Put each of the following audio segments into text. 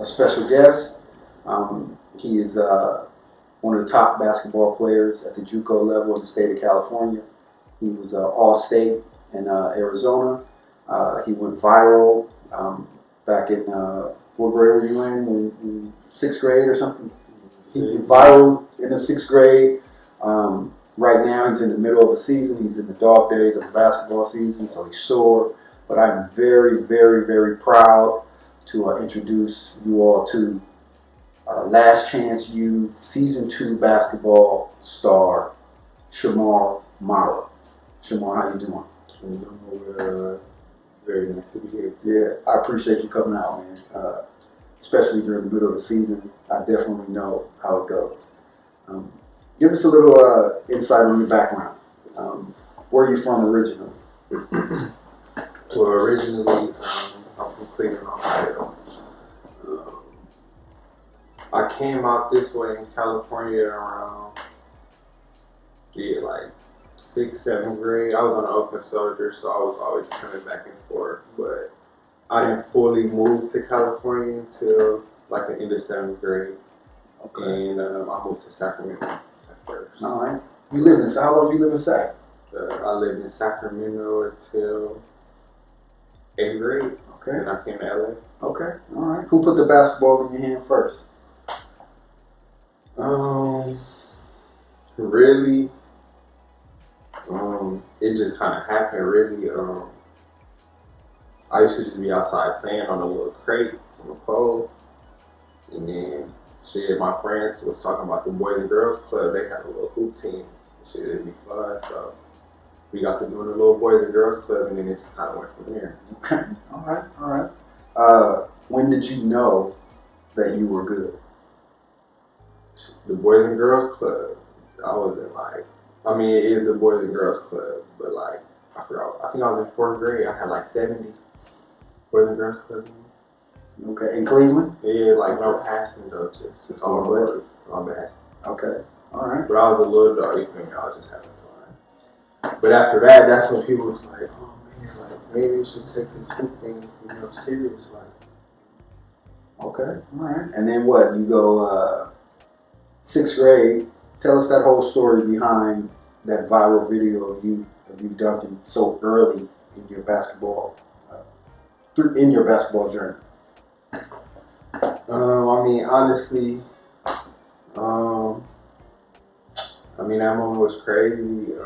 special guest. He is one of the top basketball players at the JUCO level in the state of California. He was All-State in Arizona. He went viral back in, what grade were you in 6th grade or something? He went viral in the 6th grade. Right now he's in the middle of a season. He's in the dog days of the basketball season, so he's sore. But I'm very, very, very proud to introduce you all to Last Chance U Season 2 basketball star, Shemar Morrow. Shemar, how you doing? I'm doing very nice to be here. Yeah, I appreciate you coming out, man. Especially during the middle of the season. I definitely know how it goes. Give us a little insight on your background. Where are you from originally? Well, originally, I'm from Cleveland, Ohio. I came out this way in California around, like 6th, 7th grade. I was on the Oakland Soldier, so I was always coming back and forth. But I didn't fully move to California until like the end of 7th grade. Okay. And I moved to Sacramento at first. All right. You live in, how long did you live in Sac? I lived in Sacramento until 8th grade. Okay. And I came to LA. Okay. All right. Who put the basketball in your hand first? Really, it just kind of happened. Really, I used to just be outside playing on a little crate on the pole, and then my friends was talking about the Boys and Girls Club. They had a little hoop team. Shit, it'd be fun. So we got to doing the little Boys and Girls Club, and then it just kind of went from there. Okay. All right. All right. When did you know that you were good? The Boys and Girls Club. I wasn't like, I mean, it is the Boys and Girls Club, but like, I forgot. I think I was in 4th grade. I had like 70 Boys and Girls Club. Okay, in Cleveland? Yeah, like no passing though, just all boys, all passing. Okay, all right. But I was a little dog, you feel me? I was just having fun. But after that, that's when people was like, oh man, like maybe you should take this hoop thing, serious, like. Okay, all right. And then what? You go 6th grade. Tell us that whole story behind that viral video of you dunking so early in your basketball journey. I mean, honestly, that moment was crazy. I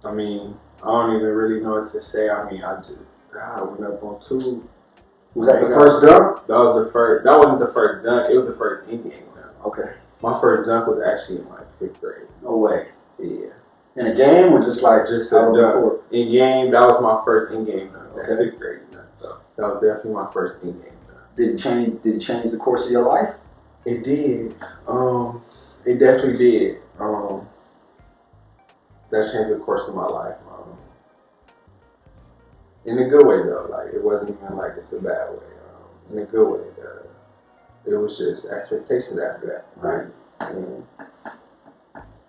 don't even really know what to say. I went up on 2. Was that the first dunk? That was the first. That wasn't the first dunk. It was the first in-game dunk. Okay. My first dunk was actually in like 5th grade. No way. Yeah. In a game or just a dunk? In game, that was my first in-game dunk. Okay. That 6th grade dunk. So that was definitely my first in-game dunk. Did it change the course of your life? It did. It definitely did. That changed the course of my life. In a good way though, like it wasn't even like it's a bad way. In a good way, it was just expectations after that, right? And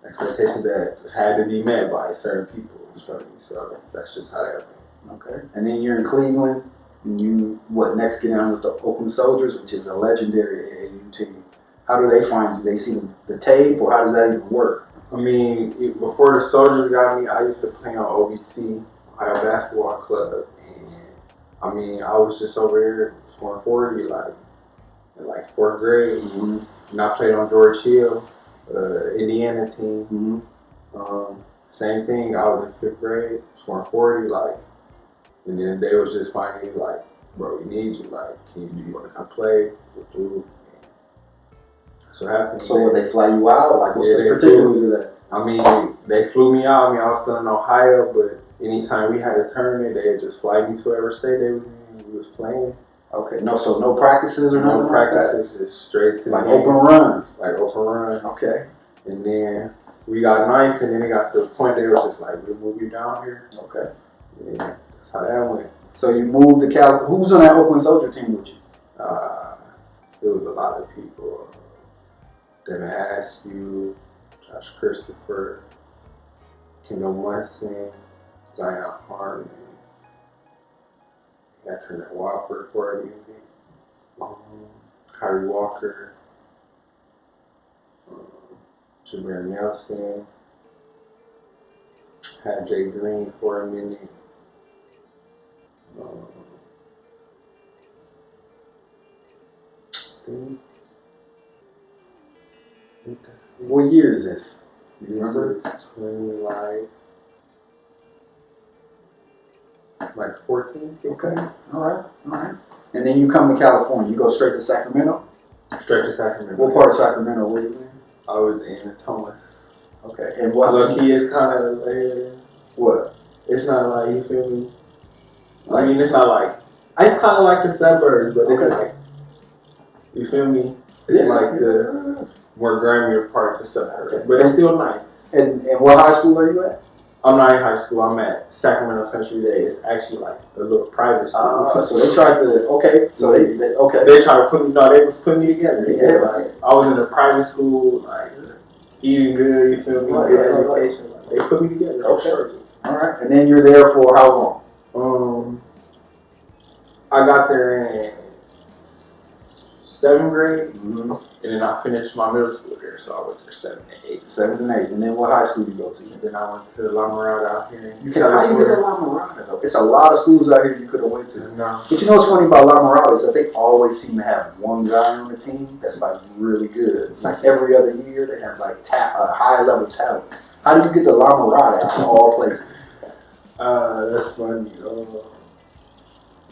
expectations that had to be met by certain people. So that's just how that went. Okay. And then you're in Cleveland, and you next get on with the Oakland Soldiers, which is a legendary AAU team. How do they find you? They see the tape, or how does that even work? Before the Soldiers got me, I used to play on OBC. Ohio Basketball Club, and I was just over here scoring 40 like in like 4th grade. Mm-hmm. And I played on George Hill, Indiana team. Mm-hmm. Same thing. I was in 5th grade scoring 40 and then they was just finally like, bro, we need you. Like, do you want to come play? We'll do. So happened. So would they fly you out? Like, what's the particulars of that? They flew me out. I was still in Ohio, but anytime we had a tournament, they'd just fly me to whatever state they was playing. Okay, so no practices or nothing? No practices, just straight to the game. Open runs? Like open runs. Okay. And then we got nice, and then it got to the point that it was just like, we'll move you down here. Okay. Yeah, that's how that went. So you moved to California. Who was on that Oakland Soldier team with you? There was a lot of people. Devin Askew, Josh Christopher, Kendall Munson, Zion Harmon, Got Trent Watford for a minute. Kyrie Walker. Jameer Nelson. Had Jay Green for a minute. What year is this? You remember? This is 20, like 14, 15. Okay. All right. And then you come to California. You go straight to Sacramento? Straight to Sacramento. What part of Sacramento were you in? I was in Thomas. Okay. And what? Lucky is kind of what? It's not like, you feel me? I mean, it's not like, it's kind of like the suburbs, but it's like, you feel me? It's like the more grimier part of the suburbs, but it's still nice. And what high school are you at? I'm not in high school. I'm at Sacramento Country Day. It's actually like a little private school. So they tried to, okay. So they They tried to put me, no, they was putting me together. Yeah, like, I was in a private school, like, eating good, you feel me? Good education. Like, they put me together. Okay. All right. And then you're there for how long? I got there in 7th grade, and then I finished my middle school there, so I went there 7 and 8. 7 and 8. And then what high school you go to? And then I went to La Mirada out here. How you get to La Mirada though? It's a lot of schools out here you could have went to. No. But you know what's funny about La Mirada is that they always seem to have one guy on the team that's like really good. Like every other year they have like a high level talent. How do you get to La Mirada out of all places? That's funny.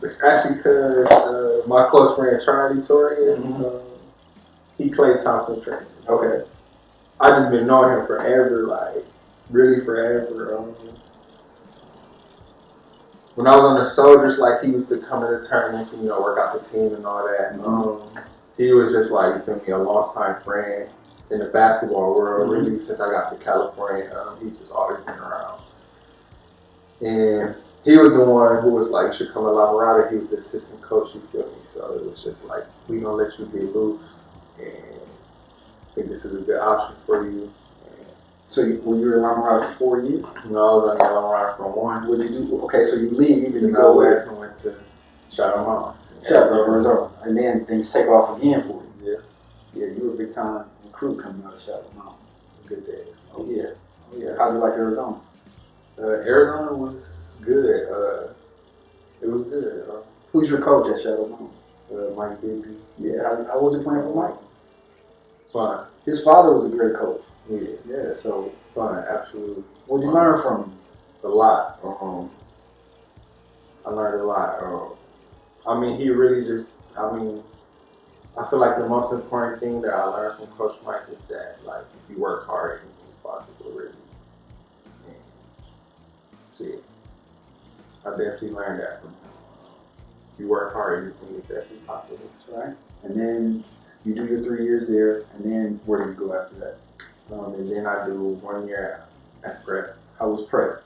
It's actually because my close friend Charlie Torres, he played Thompson Training. Okay. I just been knowing him forever, like really forever. When I was on the Soldiers, like he used to come to the tournaments and work out the team and all that. He was just like, you feel me, a long time friend in the basketball world. Really, since I got to California, he's just always been around. And he was the one who was like, should come to La Mirada. He was the assistant coach, you feel me? So it was just like, we gonna let you be loose, and I think this is a good option for you. So when you were in La Mirada for 4 years? No, I was only in La Mirada for 1. What did you do? Okay, so you leave and you go go away where? and went to Shadow Mountain. Arizona. And then things take off again for you. Yeah. Yeah, you were a big time recruit coming out of Shadow Mountain. Good day. Oh yeah. How do you like Arizona? Arizona was good. It was good. Who's your coach at Shadow Mountain? Mike Bibby. Yeah, how was it playing for Mike? Fun. His father was a great coach. Yeah. So fun, absolutely. What did you learn from him? A lot. I learned a lot. I mean, he really just. I feel like the most important thing that I learned from Coach Mike is that, like, if you work hard, anything's possible, really. See, I definitely learned that from him. If you work hard, anything is definitely possible. Right. And then you do your 3 years there, and then where do you go after that? And then I do 1 year at prep. How was prep?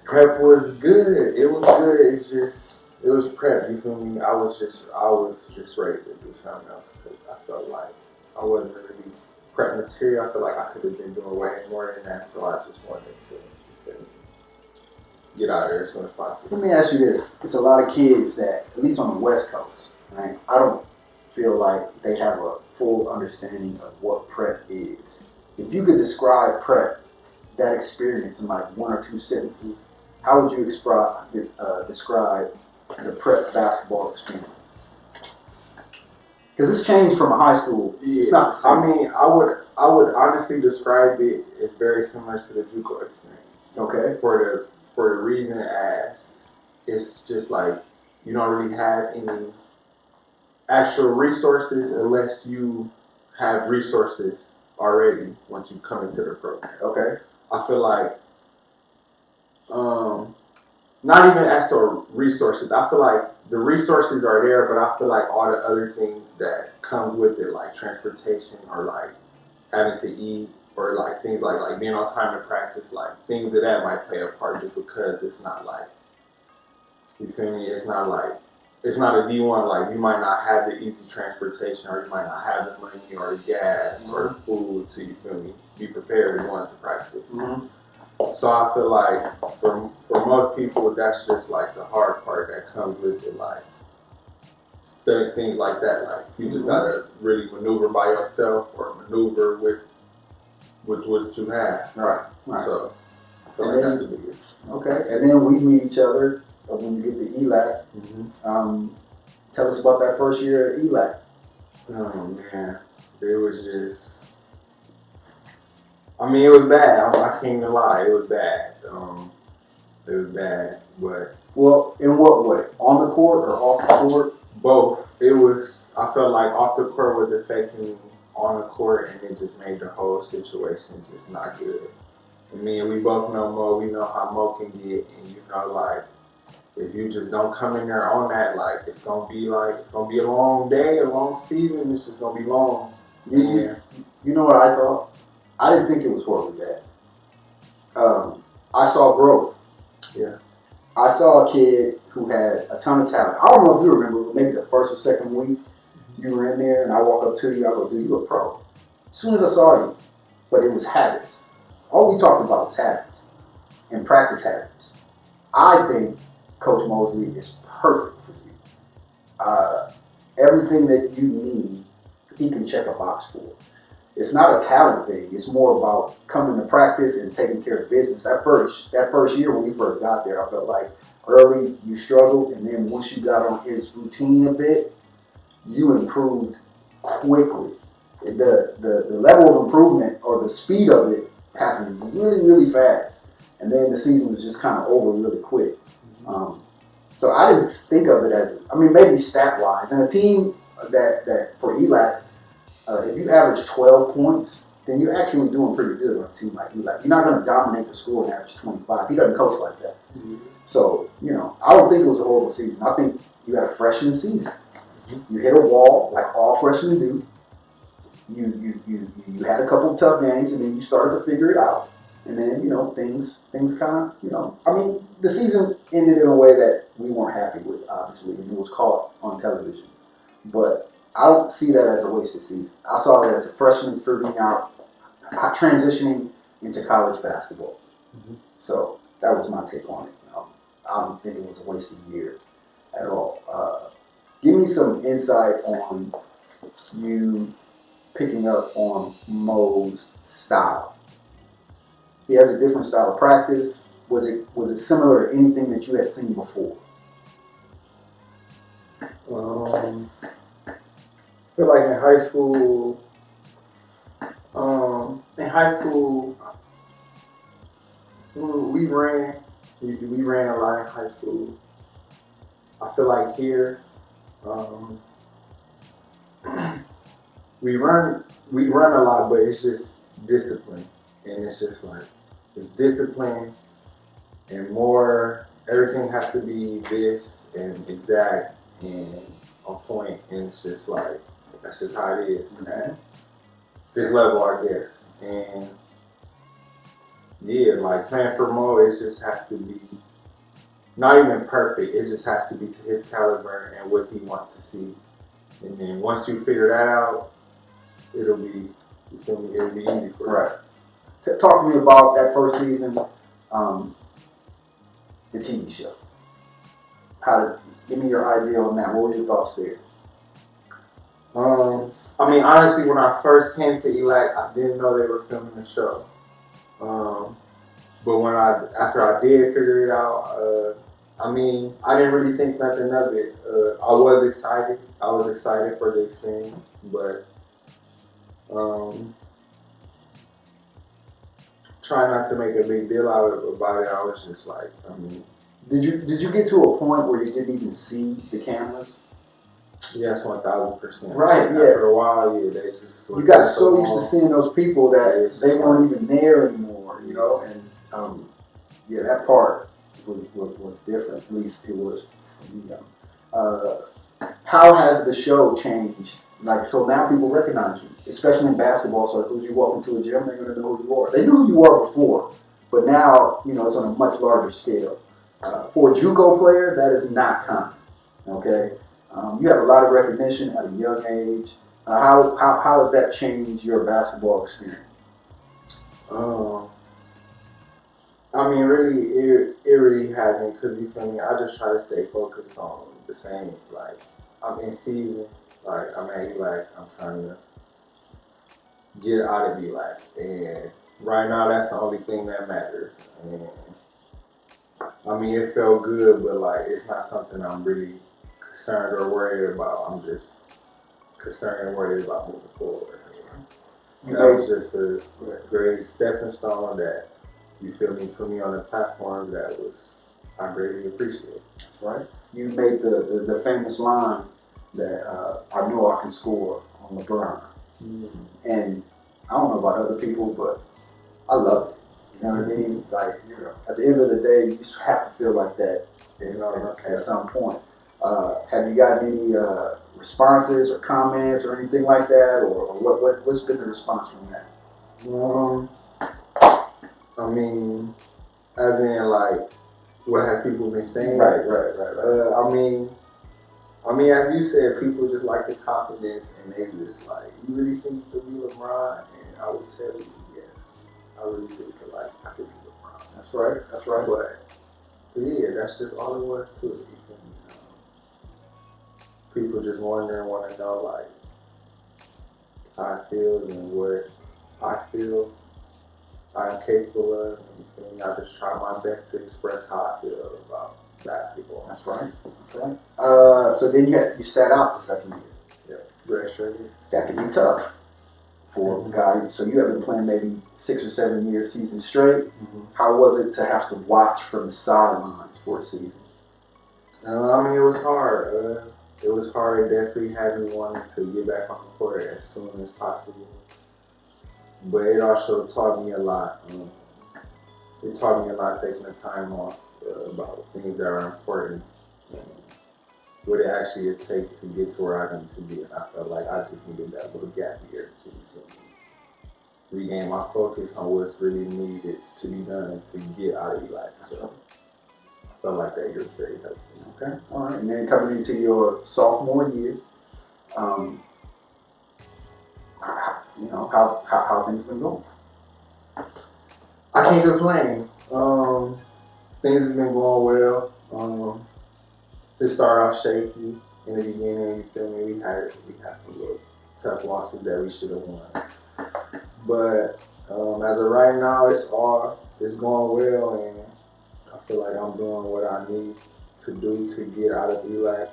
Prep was good. It was good. It was prep. You feel me? I was just ready to do something else because I felt like I wasn't really prep material. I feel like I could have been doing way more than that. So I just wanted to get out of there as soon as possible. Let me ask you this: it's a lot of kids that, at least on the West Coast, right? I don't feel like they have a full understanding of what prep is. If you could describe prep, that experience in like 1 or 2 sentences, how would you describe the prep basketball experience? Because it's changed from a high school. Yeah. It's not the same. I mean, I would honestly describe it as very similar to the JUCO experience. Okay. For the reason as it's just like you don't really have any actual resources unless you have resources already once you come into the program. Okay. I feel like not even as to resources. I feel like the resources are there, but I feel like all the other things that comes with it, like transportation or like having to eat or like things like being on time to practice, like things of that might play a part just because it's not like, you feel me? It's not a D1, like you might not have the easy transportation or you might not have the money or the gas or the food to, you feel me, be prepared to go into practice. So I feel like for most people, that's just like the hard part that comes with it, like things like that. Like you just gotta really maneuver by yourself or maneuver with what you have. Right, right. So I feel And like then- that's the biggest. Okay, and then we meet each other when you get to ELAC. Tell us about that first year at ELAC. Oh man, it was just. I mean, it was bad. I can't even lie. It was bad. It was bad, but Well, in what way? On the court or off the court? both. It was. I felt like off the court was affecting me on the court, and it just made the whole situation just not good. I mean, we both know Mo. We know how Mo can get, and you know, like if you just don't come in there on that, like it's gonna be a long day, a long season. It's just gonna be long. You know what I thought? I didn't think it was horribly bad. I saw growth. Yeah. I saw a kid who had a ton of talent. I don't know if you remember, but maybe the first or second week you were in there and I walk up to you, I go, dude, you a pro. As soon as I saw you, but it was habits. All we talked about was habits and practice habits. I think Coach Mosley is perfect for you. Everything that you need, he can check a box for. It's not a talent thing. It's more about coming to practice and taking care of business. That first year when we first got there, I felt like early you struggled, and then once you got on his routine a bit, you improved quickly. The level of improvement or the speed of it happened really, really fast. And then the season was just kind of over really quick. So I didn't think of it as, I mean, maybe stat-wise. And a team that for ELAC, if you average 12 points, then you're actually doing pretty good on a team like ELAC. You're not going to dominate the score and average 25. He doesn't coach like that. So, I don't think it was a horrible season. I think you had a freshman season. You hit a wall like all freshmen do. You had a couple of tough games, and then you started to figure it out. And then, things kind of, I mean, the season ended in a way that we weren't happy with, obviously, and it was caught on television. But I don't see that as a wasted season. I saw it as a freshman figuring out, transitioning into college basketball. So that was my take on it. I don't think it was a wasted year at all. Give me some insight on you picking up on Mo's style. He has a different style of practice. Was it similar to anything that you had seen before? I feel like in high school, we ran a lot in high school. I feel like here, we run a lot, but it's just discipline, and it's just like it's discipline and more. Everything has to be this and exact and on point, and it's just like that's just how it is at this level, I guess. And yeah, like playing for Mo, it just has to be not even perfect. It just has to be to his caliber and what he wants to see. And then once you figure that out, it'll be easy for you. Right. Talk to me about that first season, the TV show. Give me your idea on that. What were your thoughts there? I mean, honestly, when I first came to ELAC, I didn't know they were filming the show. But after I did figure it out, I mean, I didn't really think nothing of it. I was excited. I was excited for the experience, but try not to make a big deal about it. I was just like, I mean, did you get to a point where you didn't even see the cameras? Yes, 1,000%. Right. Yeah. After a while, yeah, they just. You got so used to seeing those people that they weren't even there anymore, and yeah, that part was different. At least it was for me. How has the show changed? Like, so now people recognize you, especially in basketball circles. You walk into a gym, they're going to know who you are. They knew who you were before, but now, it's on a much larger scale. For a JUCO player, that is not common. Okay, you have a lot of recognition at a young age. How has that changed your basketball experience? I mean, really, it really hasn't, because you feel me. I just try to stay focused on the same. Like I'm in season. Like I'm at Elac. I'm trying to get out of Elac, and right now that's the only thing that matters. And I mean, it felt good, but like it's not something I'm really concerned or worried about. I'm just concerned and worried about moving forward. You That made was just a great stepping stone that you feel me put me on a platform that was I greatly appreciate. right. You made the famous line that I know I can score on LeBron, and I don't know about other people, but I love it. You know what I mean? Like, you know, at the end of the day, you just have to feel like that at some point. Have you got any responses or comments or anything like that, or what's been the response from that? Um, I mean, as in like, what has people been saying? Right. I mean, as you said, people just like the confidence, and they just like, you really think you could be LeBron? And I would tell you, yes, I really do feel like I could be LeBron. That's right. That's right. But yeah, that's just all it was to it. People just want to know like how I feel and what I feel I'm capable of. And I just try my best to express how I feel about basketball. That's right. That's right. So then you sat out the second year. Yeah, very sure. That can be tough for a guy. So you have been playing maybe 6 or 7 years season straight. How was it to have to watch from the sidelines for a season? I mean, it was hard. It was hard. It definitely had me wanting to get back on the court as soon as possible. But it also taught me a lot. It taught me a lot taking the time off about things that are important. What it actually takes to get to where I need to be. And I felt like I just needed that little gap year to regain my focus on what's really needed to be done to get out of Elac. So I felt like that year was very helpful. Okay, all right. And then coming into your sophomore year, you know, how things been going? I can't complain. Things have been going well. It started off shaky in the beginning. You feel me? We had some little tough losses that we should have won. But as of right now, it's going well, and I feel like I'm doing what I need to do to get out of Elac.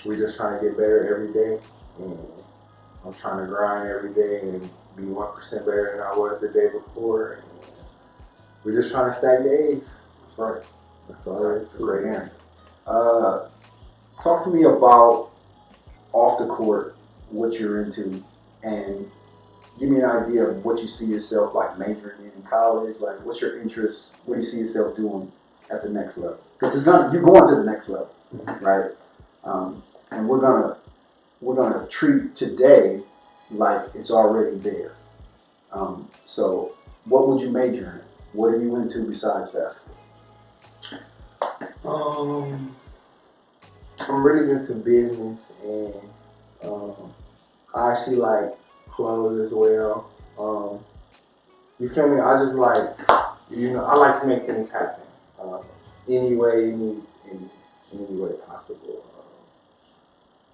We're just trying to get better every day. And I'm trying to grind every day and be 1% better than I was the day before. And we're just trying to stack the A's. That's right. That's all there is to it. That's a great answer. Talk to me about off the court, what you're into, and give me an idea of what you see yourself like majoring in college. Like, what's your interest? What do you see yourself doing at the next level? Because you're going to the next level, right? And we're gonna treat today like it's already there. So, what would you major in? What are you into besides basketball? I'm really into business, and I actually like clothes as well. You feel me? I just like, I like to make things happen. Any way possible.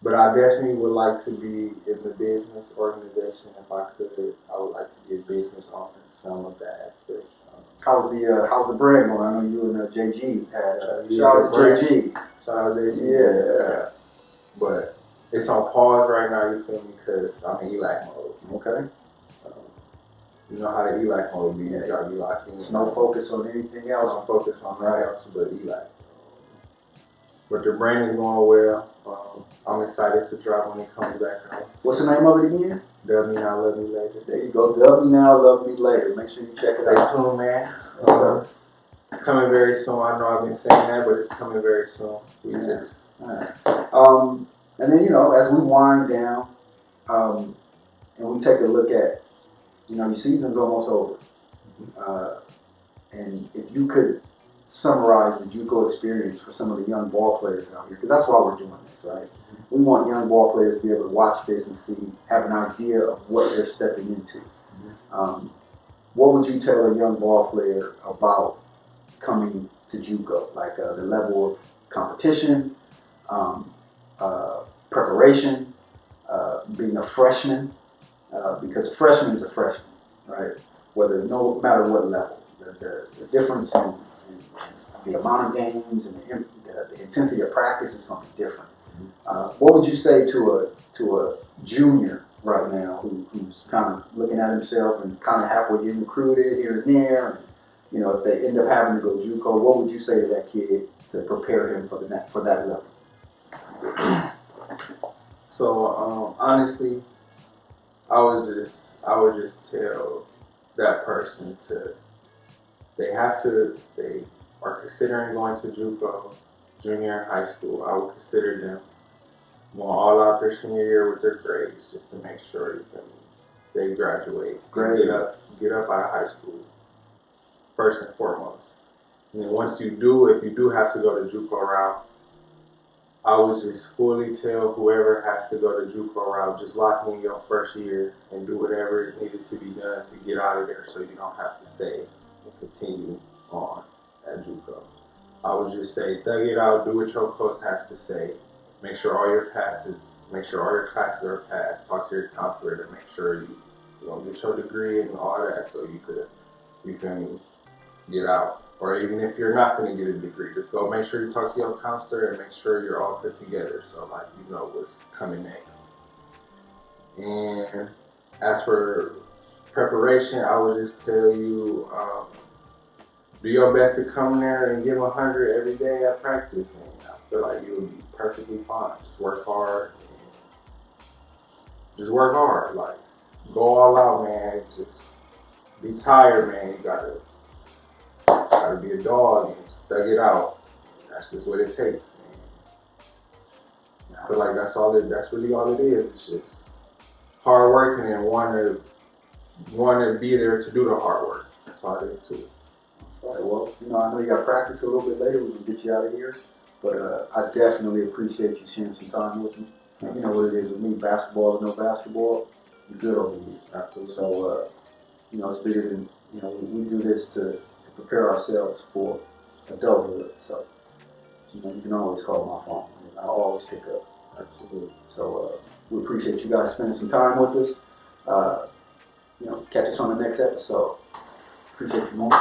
But I definitely would like to be in the business organization. If I could, I would like to be a business owner, some of that aspect. How's the brand going? I know you and JG had Shout out to JG. Shout out to JG. Yeah. But it's on pause right now, you feel me? Because I'm in ELAC mode. Okay. You know how the ELAC mode be. You gotta be locked in. There's no focus on anything else. No focus on nothing else but ELAC. But the brand is going well. I'm excited to drop when it comes back out. What's the name of it again? Love Me Now, Love Me Later. There you go. Love Me Now, Love Me Later. Make sure you check it out. Stay tuned, man. Coming very soon. I know I've been saying that, but it's coming very soon. And then, as we wind down, and we take a look at, your season's almost over. And if you could summarize the JUCO experience for some of the young ball players out here, because that's why we're doing this, right? We want young ball players to be able to watch this and have an idea of what they're stepping into. what would you tell a young ball player about coming to JUCO? Like the level of competition, um, preparation, being a freshman, because a freshman is a freshman, right? Whether no matter what level, the difference in the amount of games and the intensity of practice is going to be different. What would you say to a junior right now who's kind of looking at himself and kind of halfway getting recruited here and there, and if they end up having to go JUCO, what would you say to that kid to prepare him for that level? So honestly, I would just tell that person they are considering going to JUCO, junior in high school. I would consider them going all out their senior year with their grades just to make sure they graduate, Great. get up out of high school first and foremost. And then once you do, if you do have to go to JUCO route, I would just fully tell whoever has to go to JUCO route, just lock in your first year and do whatever is needed to be done to get out of there so you don't have to stay and continue on at JUCO. I would just say, thug it out, do what your coach has to say, make sure all your classes are passed, talk to your counselor to make sure you get your degree and all that so you can get out. Or even if you're not going to get a degree, just go make sure you talk to your counselor and make sure you're all put together so like you know what's coming next. And as for preparation, I would just tell you, do your best to come there and give 100 every day at practice, and I feel like you'll be perfectly fine. Just work hard. Like, go all out, man. Just be tired, man. You gotta be a dog and just thug it out. That's just what it takes, man. I feel like that's really all it is. It's just hard working and want to be there to do the hard work. That's all it is to it. All right, well, I know you got practice a little bit later. We're going to get you out of here. But I definitely appreciate you sharing some time with me. You know what it is with me, basketball or no basketball, you're good over here. Absolutely. So, it's bigger than, we do this to prepare ourselves for adulthood. So, you can always call my phone. I'll always pick up. Absolutely. So, we appreciate you guys spending some time with us. Catch us on the next episode. Appreciate you more.